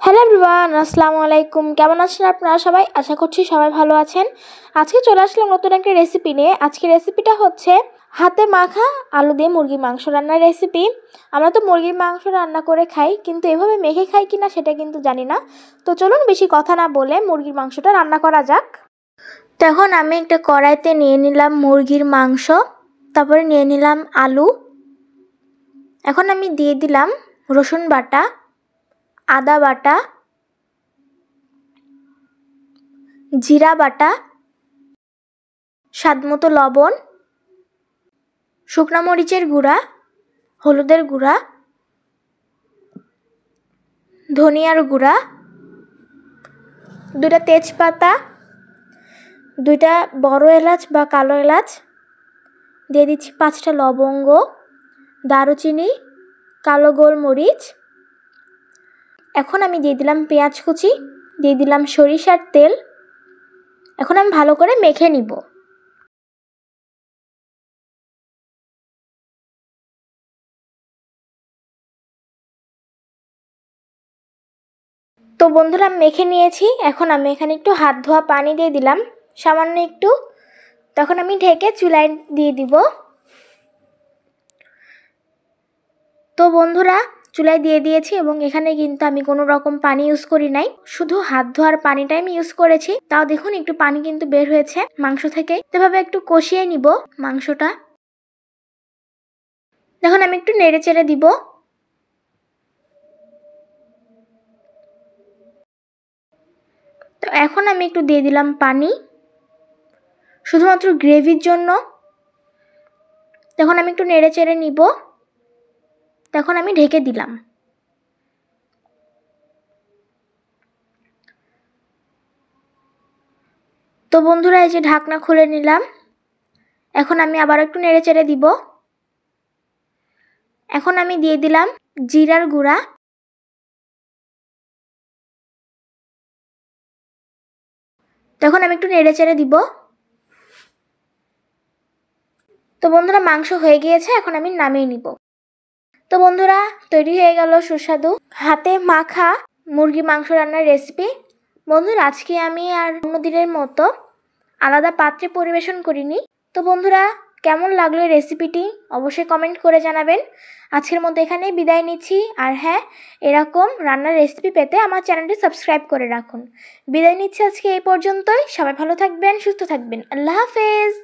Hello everyone, আসসালামু আলাইকুম। কেমন আছেন আপনারা সবাই? আশা করছি সবাই ভালো আছেন। আজকে চলে আসলাম নতুন একটা রেসিপি নিয়ে। আজকে রেসিপিটা হচ্ছে হাতে মাখা আলু দিয়ে মুরগির মাংস রান্নার রেসিপি। আমরা তো মুরগির মাংস রান্না করে খাই, কিন্তু এভাবে মেখে খাই কিনা সেটা কিন্তু জানি না। তো চলুন বেশি কথা না বলে মুরগির মাংসটা রান্না করা যাক। তো এখন আমি একটা কড়াইতে নিয়ে নিলাম মুরগির মাংস, তারপরে নিয়ে নিলাম আলু। এখন আমি দিয়ে দিলাম রসুন বাটা, আদা বাটা, জিরা বাটা, স্বাদমতো লবণ, শুকনো মরিচের গুঁড়া, হলুদের গুঁড়া, ধনিয়ার গুঁড়া, দুটা তেজপাতা, দুইটা বড় এলাচ বা কালো এলাচ, দিয়ে দিচ্ছি 5টা লবঙ্গ, দারুচিনি, কালো গোলমরিচ। এখন আমি দিয়ে দিলাম পেঁয়াজ কুচি, দিয়ে দিলাম সরিষার তেল। এখন আমি ভালো করে মেখে নিব। তো বন্ধুরা, আমি মেখে নিয়েছি। এখন আমি এখানে একটু হাত ধোয়া পানি দিয়ে দিলাম, সামান্য একটু। তখন আমি ঢেকে চুলায় দিয়ে দিব। তো বন্ধুরা, চুলায় দিয়ে দিয়েছি এবং এখানে কিন্তু আমি কোনো রকম পানি ইউজ করি নাই, শুধু হাত ধোয়ার পানিটাই আমি ইউজ করেছি। তাও দেখুন একটু পানি কিন্তু বের হয়েছে মাংস থেকে। এভাবে একটু কষিয়ে নিব মাংসটা। এখন আমি একটু নেড়ে চেড়ে দিব। তো এখন আমি একটু দিয়ে দিলাম পানি, শুধুমাত্র গ্রেভির জন্য। তখন আমি একটু নেড়ে চেড়ে নিব। তখন আমি ঢেকে দিলাম। তো বন্ধুরা, এই যে ঢাকনা খুলে নিলাম। এখন আমি আবার একটু নেড়ে চেড়ে দিব। এখন আমি দিয়ে দিলাম জিরার গুঁড়া। তখন আমি একটু নেড়ে চেড়ে দিব। তো বন্ধুরা, মাংস হয়ে গিয়েছে, এখন আমি নামিয়ে নিব। তো বন্ধুরা, তৈরি হয়ে গেল সুস্বাদু হাতে মাখা মুরগি মাংস রান্নার রেসিপি। বন্ধুরা, আজকে আমি আর অন্যদিনের মতো আলাদা পাত্রে পরিবেশন করিনি। তো বন্ধুরা, কেমন লাগলো এই রেসিপিটি অবশ্যই কমেন্ট করে জানাবেন। আজকের মতো এখানেই বিদায় নিচ্ছি। আর হ্যাঁ, এরকম রান্নার রেসিপি পেতে আমার চ্যানেলটি সাবস্ক্রাইব করে রাখুন। বিদায় নিচ্ছি আজকে এই পর্যন্তই। সবাই ভালো থাকবেন, সুস্থ থাকবেন। আল্লাহ হাফেজ।